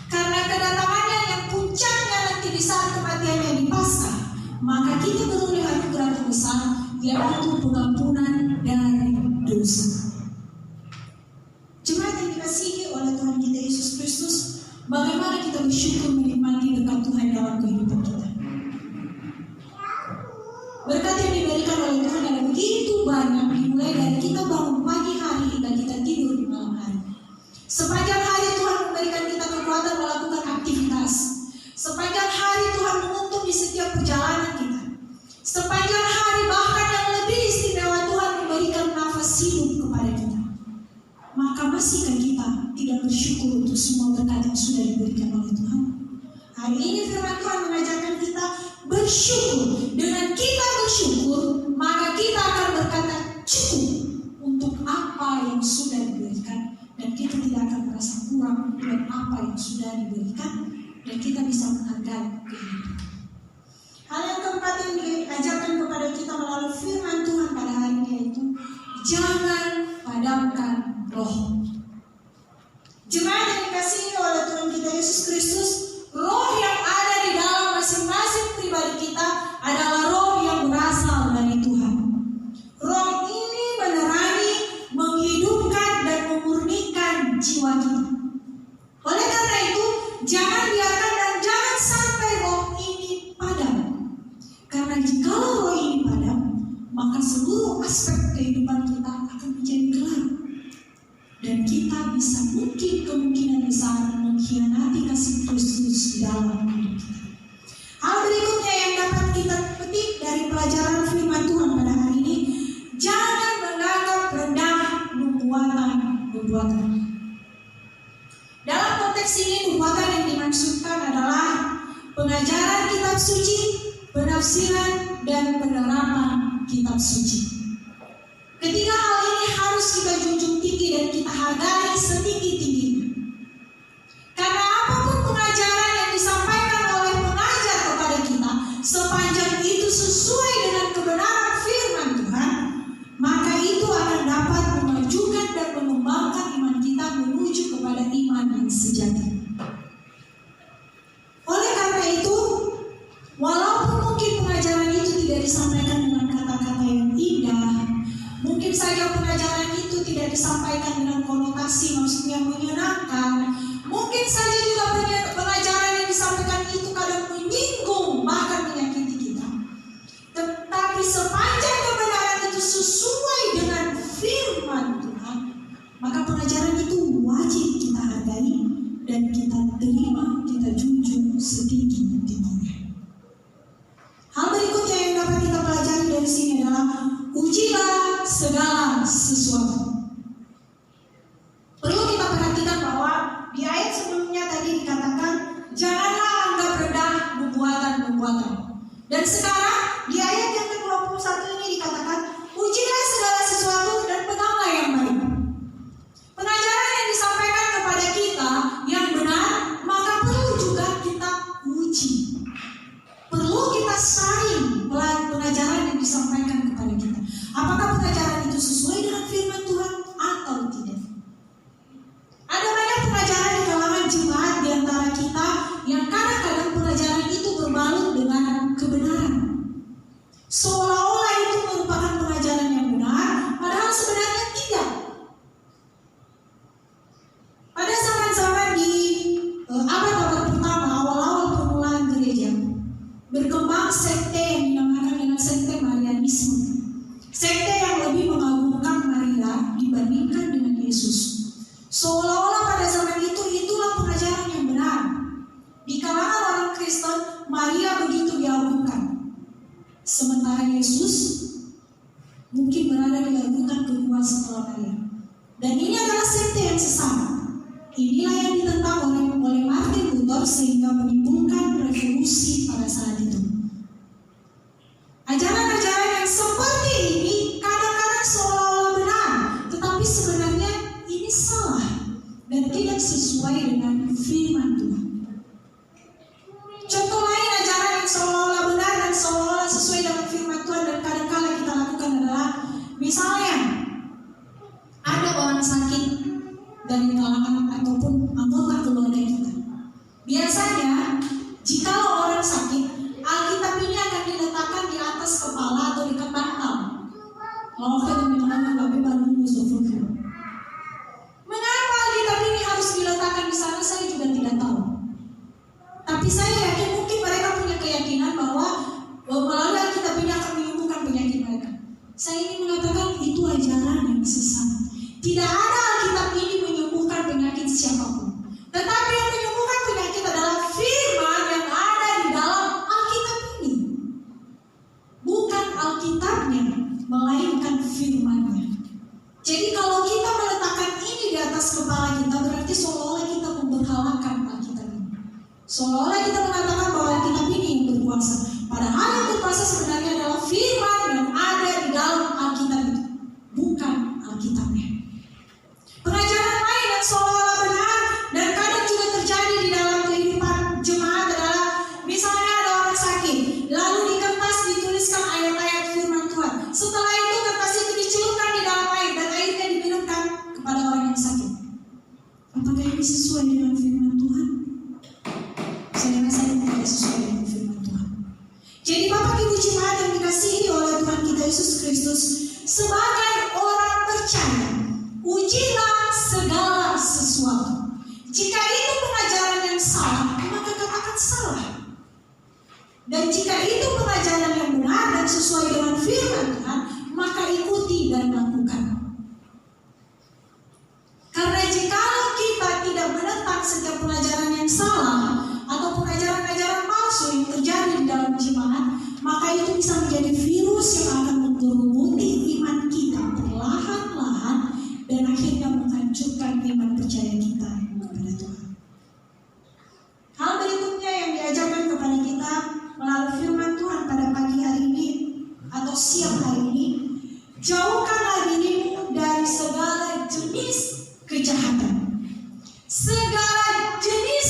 Karena kedatangannya yang puncaknya nanti di saat kematiannya di Paskah, maka kita beroleh anugerah terbesar, yaitu pengampunan dari dosa. Jemaat yang dikasihi oleh Tuhan kita Yesus Kristus, bagaimana kita bersyukur menikmati berkat Tuhan dalam kehidupan kita. Berkat yang diberikan oleh Tuhan ada begitu banyak, dimulai dari kita bangun pagi hari hingga kita tidur di malam hari. Sepanjang hari Tuhan memberikan kita kekuatan melakukan aktivitas. Sepanjang hari Tuhan menuntun di setiap perjalanan kita. Sepanjang hari bahkan yang lebih istimewa Tuhan memberikan nafas hidup kepada kita. Maka masihkah kita tidak bersyukur untuk semua berkat yang sudah diberikan oleh Tuhan? Hari ini firman Tuhan mengajarkan kita bersyukur. Dengan kita bersyukur, maka kita akan berkata cukup untuk apa yang sudah diberikan, dan kita tidak akan merasa kurang dengan apa yang sudah diberikan, dan kita bisa menghargai kehidupan. Hal yang keempat yang diajarkan kepada kita melalui firman Tuhan pada hari ini yaitu jangan padamkan roh. Jemaat yang dikasihi oleh Tuhan kita Yesus Kristus, roh yang ada di dalam masing-masing pribadi kita adalah roh yang berasal dari Tuhan. Roh ini menerangi, menghidupkan dan memurnikan jiwa kita. Oleh karena itu, jangan biarkan dan jangan sampai roh ini padam. Karena jika roh ini padam, maka seluruh aspek kehidupan kita akan menjadi gelap. Dan kita bisa kemungkinan besar mengkhianati kasih Kristus di dalam hidup kita. Hal berikutnya yang dapat kita petik dari pelajaran firman Tuhan pada hari ini, jangan menganggap rendah nubuatan. Dalam konteks ini, nubuatan yang dimaksudkan adalah pengajaran kitab suci, penafsiran, dan penerapan kitab suci. Ketiga hal ini harus kita junjung tinggi dan kita hargai setinggi-tingginya. Karena apapun pengajaran yang disampaikan oleh pengajar kepada kita, sepanjang itu sesuai dengan kebenaran firman Tuhan, maka itu akan dapat memajukan dan mengembangkan iman kita menuju kepada iman yang sejati. Oleh karena itu, walaupun mungkin pengajaran itu tidak disampaikan dengan kata-kata yang indah, mungkin saja pengajaran itu tidak disampaikan dengan konotasi maksudnya menyenangkan, mungkin saja juga pengajaran yang disampaikan itu kadang terima, kita junjung setinggi-tingginya. Hal berikutnya yang dapat kita pelajari dari sini adalah ujilah segala sesuatu. Perlu kita perhatikan bahwa di ayat sebelumnya tadi dikatakan janganlah anggap rendah nubuatan-nubuatan. Dan sekarang di ayat yang ke-21 ini dikatakan ujilah segala sesuatu dan peganglah yang baik. Pengajaran yang disampaikan kepada kita yang benar, maka perlu juga kita uji. Perlu kita saring pengajaran yang disampaikan kepada kita. Apakah pengajaran itu sesuai dengan firman Tuhan atau tidak? Ada banyak pengajaran di kalangan jemaat di antara kita yang kadang-kadang pengajaran itu berbalut dengan kebenaran. Seolah-olah itu merupakan pengajaran yang benar, padahal sebenarnya tidak. Pada zaman-zaman di abad-abad pertama, awal-awal permulaan gereja, berkembang sekte yang dinamakan dengan sekte Marianisme. Sekte yang lebih mengagungkan Maria dibandingkan dengan Yesus. Seolah-olah pada zaman itu itulah pengajaran yang benar. Di kalangan orang Kristen, Maria begitu diagungkan. Sementara Yesus mungkin berada diagungkan kedua setelah Maria. Dan ini adalah sekte yang sesat. Inilah yang ditentang oleh Martin Luther sehingga menimbulkan revolusi pada saat itu. Ajaran-ajaran yang seperti ini kadang-kadang seolah-olah benar, tetapi sebenarnya ini salah dan tidak sesuai dengan firman Tuhan. Contoh lain ajaran yang seolah-olah benar dan seolah-olah sesuai dengan firman Tuhan dan kadang-kadang kita lakukan adalah misalnya ada orang sakit dari kalangan ataupun anggota keluarga kita. Biasanya jika orang sakit, Alkitab ini akan diletakkan di atas kepala atau di bantal. Kalau kita mengenal tapi baru mengapa Alkitab ini harus diletakkan di sana, saya juga tidak tahu. Tapi saya yakin mungkin mereka punya keyakinan bahwa melalui Alkitab ini akan menyembuhkan penyakit mereka. Saya ingin mengatakan itu ajaran yang sesat. Tidak ada Alkitab ini menyembuhkan penyakit siapapun. Tetapi yang menyembuhkan penyakit adalah firman yang ada di dalam Alkitab ini. Bukan Alkitabnya, melainkan firman-Nya. Jadi kalau kita meletakkan ini di atas kepala kita, berarti seolah-olah kita memberhalakan Alkitab ini. Seolah-olah kita mengatakan bahwa Alkitab ini yang berkuasa. Padahal yang berkuasa sebenarnya adalah firman yang ada di dalam Alkitab itu, bukan Alkitabnya. Pengajaran lain yang seolah-olah benar dan kadang juga terjadi di dalam kehidupan jemaat adalah misalnya ada orang sakit, lalu di kertas dituliskan ayat-ayat firman Tuhan. Setelah itu kertas itu dicelupkan di dalam air dan airnya diminumkan kepada orang yang sakit. Apakah ini sesuai dengan firman Tuhan? Saya rasa ini tidak sesuai dengan firman Tuhan. Jadi Bapak Ibu jemaat yang dikasihi oleh Tuhan kita Yesus Kristus, sebagai orang percaya, ujilah segala sesuatu. Jika itu pengajaran yang salah, maka katakan salah. Dan jika itu pengajaran yang benar dan sesuai dengan firman Tuhan, maka ikuti dan lakukan. Karena jika kita tidak menentang setiap pengajaran yang salah atau pengajaran-pengajaran palsu yang terjadi di dalam jemaat, maka itu bisa menjadi virus yang akan menggerumuti iman kita perlahan-lahan dan akhirnya menghancurkan iman percaya kita kepada Tuhan. Hal berikutnya yang diajarkan kepada kita melalui firman Tuhan pada pagi hari ini atau siang hari ini, jauhkanlah dirimu dari segala jenis kejahatan. Segala jenis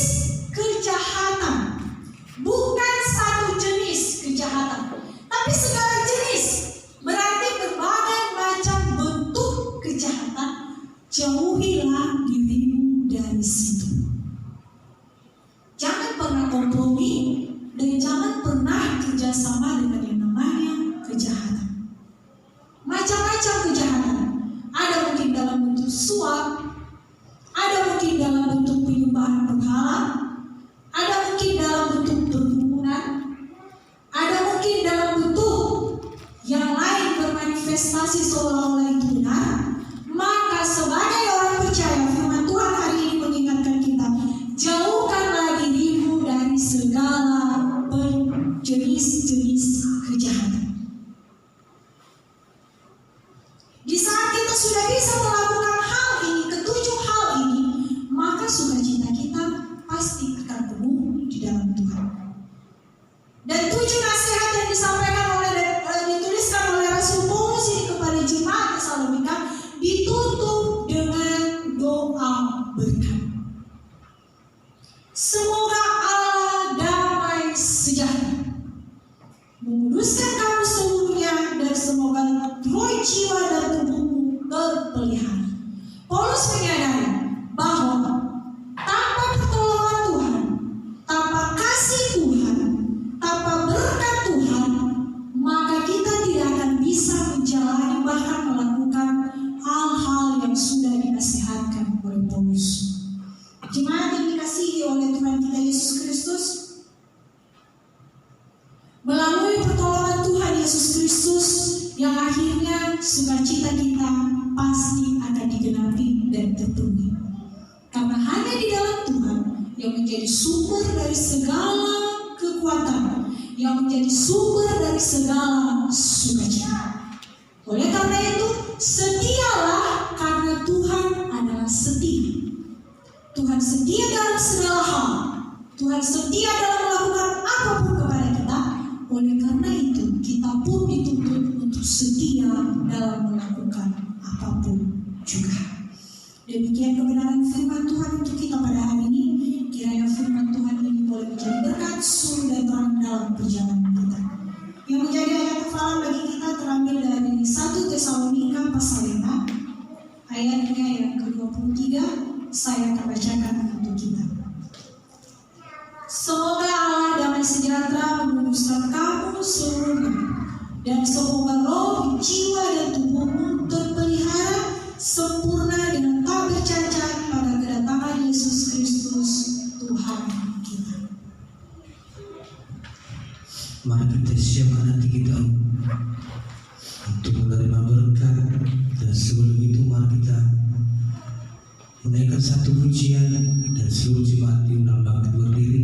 kejahatan, bukan satu jenis kejahatan, tapi segala jenis, berarti berbagai macam bentuk kejahatan. Jauhilah dirimu dari situ. Jangan pernah kompromi dan jangan pernah kerjasama dengan yang namanya kejahatan. Macam-macam kejahatan. Ada mungkin dalam bentuk suap, ada mungkin dalam bentuk penyembahan berhala, ada mungkin dalam bentuk perkebunan, ada mungkin dalam bentuk yang lain bermanifestasi seolah-olah itu benar. Maka sebagai orang percaya, firman Tuhan hari ini mengingatkan kita, jauhkanlah jenis-jenis kejahatan. Di saat kita sudah bisa melakukan hal ini, ketujuh hal ini, maka sukacita kita pasti akan penuh di dalam Tuhan. Dan 7 nasihat yang disampaikan dituliskan oleh Rasul Paulus ini kepada jemaat Tesalonika ditutup dengan doa berkat. Semoga Allah damai sejahtera menguduskan kamu seluruhnya, dan semoga roh, jiwa, dan tubuhmu terpelihara. Paulus menyadari bahwa tanpa pertolongan Tuhan, tanpa kasih Tuhan, tanpa berkat Tuhan, maka kita tidak akan bisa menjalani bahkan melakukan hal-hal yang sudah dinasihatkan oleh Paulus. Jemaat yang dikasihi oleh Tuhan kita Yesus Kristus, melalui pertolongan Tuhan Yesus Kristus yang akhirnya sukacita kita pasti akan digenapi dan terpenuhi. Karena hanya di dalam Tuhan yang menjadi sumber dari segala kekuatan, yang menjadi sumber dari segala sukacita. Oleh karena itu, setialah karena Tuhan adalah setia. Tuhan setia dalam segala hal. Tuhan setia dalam melakukan apapun kepada kita. Oleh karena itu, kita pun dituntut untuk setia dalam melakukan apapun juga. Demikian kebenaran firman Tuhan untuk kita pada hari ini. Kiranya firman Tuhan ini boleh menjadi berkat, sumber dan terang dalam perjalanan kita. Yang menjadi ayat hafalan bagi kita terambil dari 1 Tesalonika pasal 5, ayatnya yang ke-23. Saya akan bacakan untuk kita. Semoga Allah damai sejahtera menguduskan kamu seluruhnya, dan semoga roh, jiwa, dan tubuhmu terpelihara sempurna dengan tak bercacat pada kedatangan Yesus Kristus Tuhan kita. Mari kita siapkan hati kita untuk menerima berkat, dan sebelum itu mari kita menaikkan satu pujian, dan seluruh jemaat diundang bangkit berdiri.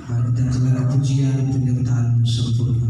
Mari kita kenakan pujian penyertaan sempurna.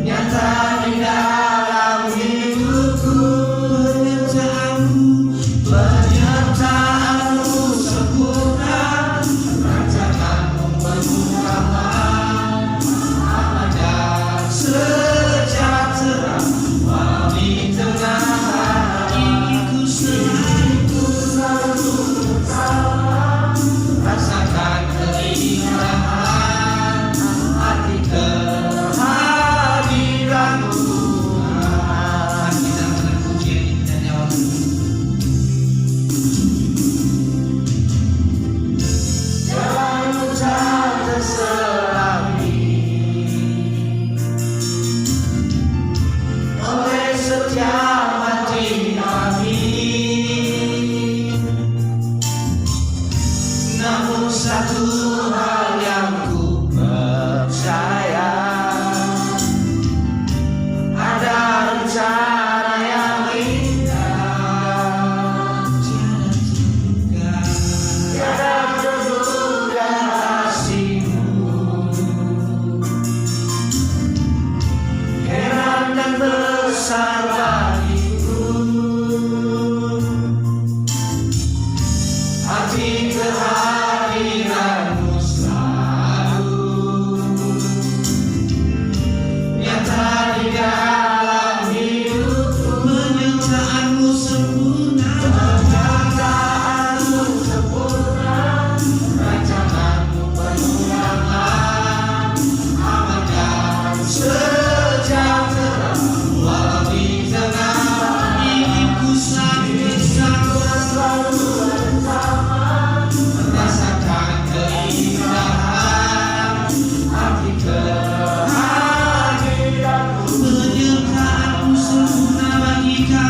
Nyata di dalam hidup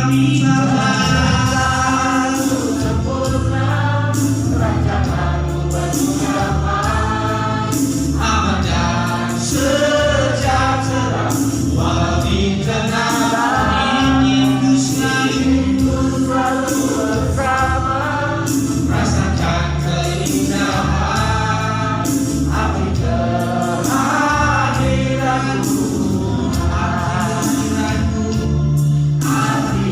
kami berharap aman dan sejahtera, wali tenang, ingin selalu bersama, rasakan keindahan arti kehadiranmu, arti kehadiranmu, arti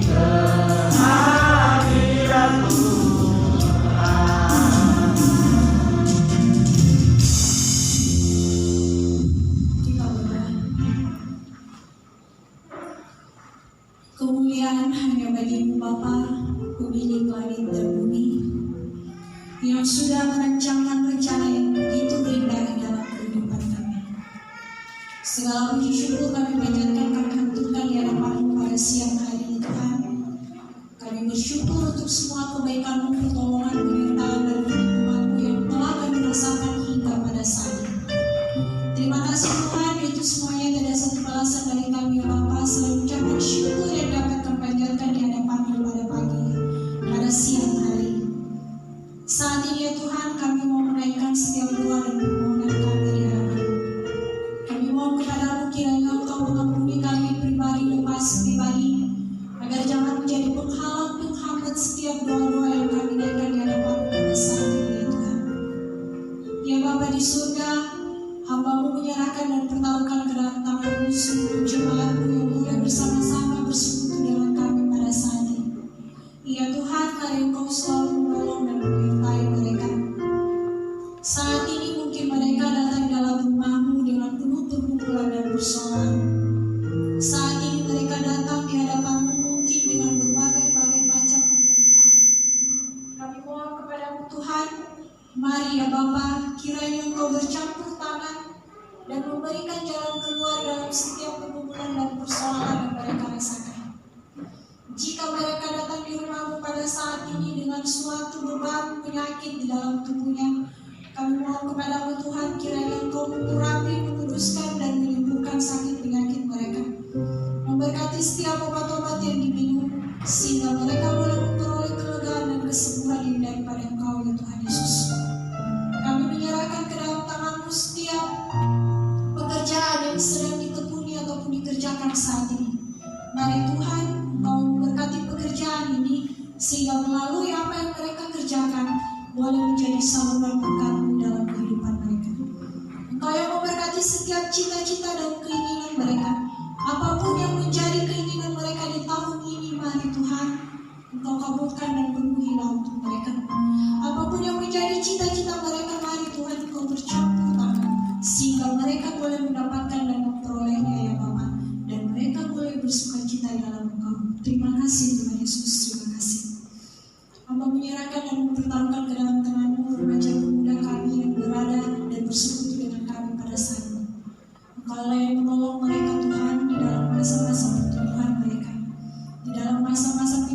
kehadiranmu. Kita berdoa. Kemuliaan hanya bagimu Bapa, pemilik langit dan bumi, yang sudah merancangkan rencana yang begitu indah dalam kehidupan kami. Segala puji syukur kami panjatkan, kami haturkan di hadapan-Mu pada siang hari ini Tuhan. Kami bersyukur untuk semua kebaikan-Mu, pertolongan, penyertaan dan perlindungan-Mu yang telah kami rasakan hingga pada saat ini. Terima kasih Tuhan, itu semuanya tidak satu balasan dari kami ya Bapa, selain ucapan syukur yang dapat kami panjatkan di hadapan-Mu pada pagi, pada siang hari. Saat ini ya Tuhan, kami mau menaikkan setiap doa dan permohonan kami di hadapan-Mu. Kami mohon kepada-Mu kiranya Engkau mengampuni kami pribadi lepas pribadi, agar jangan menjadi penghalang penghambat setiap doa-doa yang kami naikkan di hadapan-Mu pada saat ini ya Tuhan. Ya Bapa di surga, hamba-Mu menyerahkan dan pertaruhkan ke dalam tangan-Mu seluruh jemaat-Mu yang boleh bersama-sama bersekutu dengan kami pada saat ini. Ya Tuhan, mari Engkau selalu menolong dan menyertai mereka. Saat ini mungkin mereka datang dalam rumah-Mu dengan penuh pergumulan dan persoalan. Saat ini mereka datang di hadapan-Mu mungkin dengan berbagai-bagai macam penderitaan. Kami mohon kepada-Mu Tuhan, mari ya Bapa, kiranya Engkau bercampur tangan dan memberikan jalan keluar dalam setiap pergumulan dan persoalan yang mereka rasakan. Jika mereka datang di rumah-Mu pada saat ini dengan suatu beban penyakit di dalam tubuhnya, kami mohon kepada-Mu Tuhan, kiranya Engkau mengurapi, menguduskan dan menyembuhkan sakit penyakit mereka. Memberkati setiap obat-obat yang diminum, sehingga mereka boleh memperoleh kelegaan dan kesembuhan yang daripada Engkau ya Tuhan Yesus. Kami menyerahkan ke dalam tangan-Mu setiap pekerjaan yang sedang ditekuni ataupun dikerjakan saat ini. Mari Tuhan, Engkau memberkati pekerjaan ini, sehingga melalui apa yang mereka kerjakan boleh menjadi saluran berkat-Mu dalam kehidupan mereka. Engkau yang memberkati setiap cita-cita dan keinginan mereka. Apapun yang menjadi keinginan mereka di tahun ini, mari Tuhan, Engkau kabulkan dan penuhilah untuk mereka. Apapun yang menjadi cita-cita mereka, mari Tuhan Engkau bercampur tangan, sehingga mereka boleh mendapatkan dan memperolehnya ya Bapa, dan mereka boleh bersukacita dalam Engkau. Terima kasih Tuhan Yesus, terima kasih. Hamba menyerahkan dan mempertaruhkan ke dalam tangan-Mu remaja pemuda kami yang berada dan bersekutu dengan kami pada saat ini. Engkau yang menolong mereka Tuhan di dalam masa-masa pertumbuhan mereka, di dalam masa-masa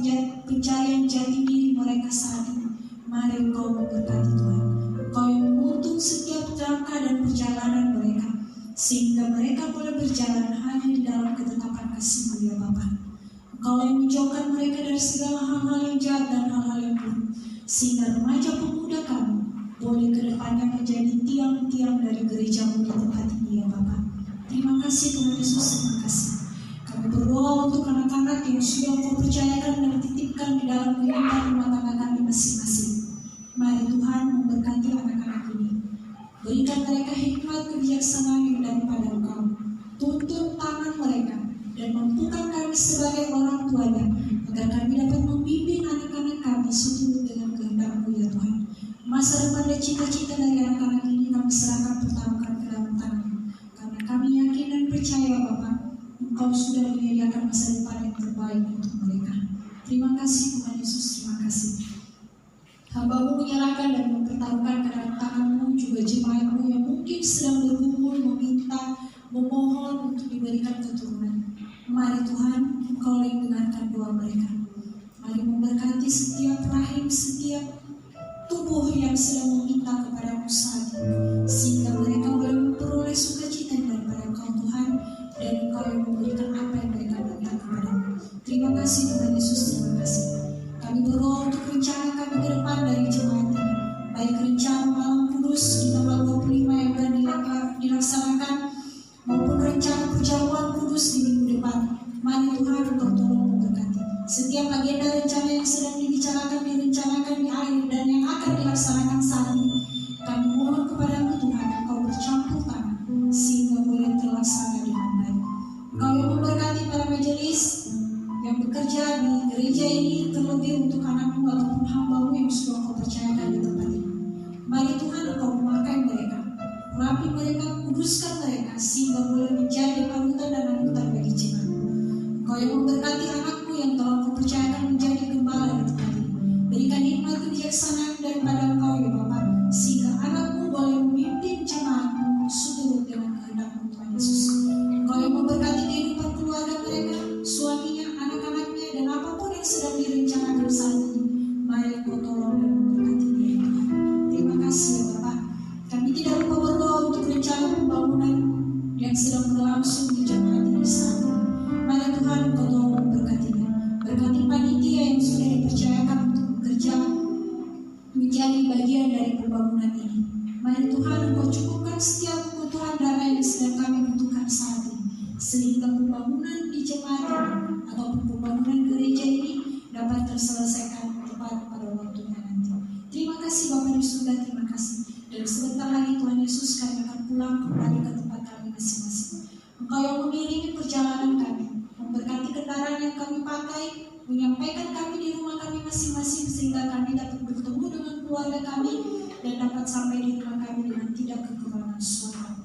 pencarian jati diri mereka saat ini. Mari Engkau memberkati Tuhan. Engkau yang menuntun setiap langkah dan perjalanan mereka, sehingga mereka boleh berjalan hanya di dalam ketetapan kasih-Mu ya Bapa. Engkau yang menjauhkan mereka dari segala hal-hal yang jahat dan hal-hal yang buruk, sehingga remaja pemuda kami boleh ke depannya menjadi tiang-tiang dari gereja-Mu di tempat ini ya Bapa. Terima kasih Tuhan Yesus, terima kasih. Kami berdoa untuk anak-anak yang sudah Engkau percayakan dan titipkan di dalam kehidupan rumah tangga kami masing-masing. Mari Tuhan memberkati anak-anak ini. Berikan mereka hikmat kebijaksanaan yang daripada Engkau. Tuntun tangan mereka dan mampukan kami sebagai orang tuanya, agar kami dapat membimbing anak-anak kami seturut dengan kehendak-Mu ya Tuhan. Masa depan dan cita-cita dari anak-anak ini kami serahkan pertaruhkan ke dalam tangan-Mu. Karena kami yakin dan percaya Bapa, Engkau sudah menyediakan masa depan yang terbaik untuk mereka. Terima kasih Tuhan Yesus, terima kasih. Hamba-Mu menyerahkan dan mempertaruhkan ke dalam tangan-Mu juga jemaat-Mu yang mungkin sedang bergumul meminta, memohon untuk diberikan keturunan. Mari Tuhan, Engkau yang dengarkan doa mereka. Mari memberkati setiap rahim, setiap tubuh yang sedang meminta kepada-Mu saat ini, sehingga mereka Urapi mereka, kuduskan mereka, sehingga boleh menjadi panutan dan anutan bagi jemaat. Engkau yang memberkati anakku yang telah Kau percayakan menjadi gembala di tempat ini. Berikan hikmat kebijaksanaan daripada Engkau ya Bapa, sehingga anakku boleh memimpin jemaatmu seturut dengan kehendak-Mu Tuhan Yesus. Engkau yang memberkati kehidupan keluarga mereka, suaminya, anak-anaknya, dan apapun yang sedang direncanakan saat ini. Mari Kau tolong dan memberkati dia ya Tuhan. Terima kasih ya Bapa. Kami tidak lupa berdoa untuk rencana pembangunan yang sedang berlangsung di jemaat ini saat ini. Mari Tuhan Kau tolong memberkatinya. Berkati panitia yang sudah dipercayakan untuk bekerja menjadi bagian dari pembangunan ini. Mari Tuhan Engkau cukupkan setiap kebutuhan dana yang sedang kami butuhkan saat ini, sehingga pembangunan di jemaat ini ataupun pembangunan gereja ini dapat terselesaikan tepat pada waktunya nanti. Terima kasih Bapa di surga, terima kasih. Dan sebentar lagi Tuhan Yesus kami akan pulang kembali ke tempat kami masing-masing. Engkau yang mengiringi perjalanan kami, memberkati kendaraan yang kami pakai, menyampaikan kami di rumah kami masing-masing, sehingga kami dapat bertemu dengan keluarga kami dan dapat sampai di rumah kami dengan tidak kekurangan suara-Mu.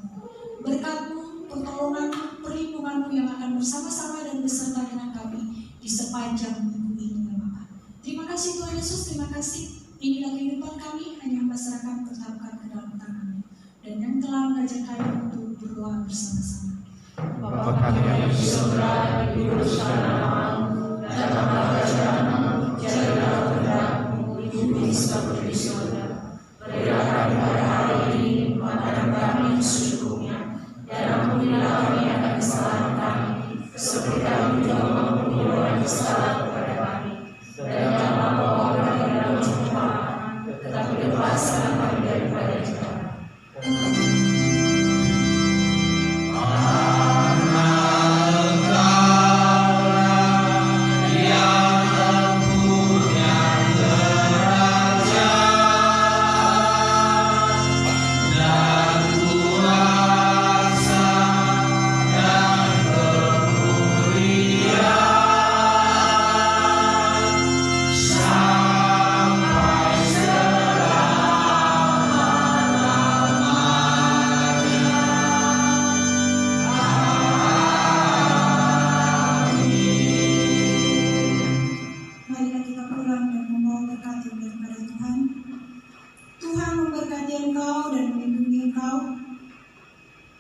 Berkat-Mu, pertolongan-Mu, perlindungan-Mu yang akan bersama-sama dan beserta dengan kami di sepanjang minggu ini ya Bapa. Terima kasih Tuhan Yesus, terima kasih. Inilah kehidupan kami, hanya masyarakat pertaruhkan ke dalam tangan-Mu, dan yang telah mengajak kami untuk berdoa bersama-sama. Bapa kami yang di surga, dikuduskan namamu, datanglah kerajaanmu, jadilah kehendak-Mu di bumi seperti di surga. Berilah kami pada hari ini makanan kami yang secukupnya, dan ampunilah kami akan kesalahan kami, seperti kami juga mengampuni orang yang bersalah kepada kami. Dan janganlah bawa kami ke dalam pencobaan, tetapi lepaskan kami daripada jahat. Marilah kita pulang dan membawa berkat yang daripada Tuhan. Tuhan memberkati engkau dan melindungi engkau.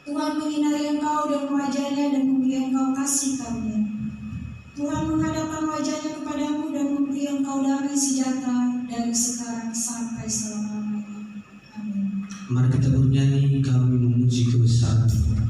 Tuhan menyinari engkau dan wajahnya dan memberi engkau kasih karunia. Tuhan menghadapkan wajahnya kepadamu dan memberi engkau damai sejahtera dari sekarang sampai selama-lamanya. Amin. Mari kita bernyanyi, kami memuji kebesaran Tuhan.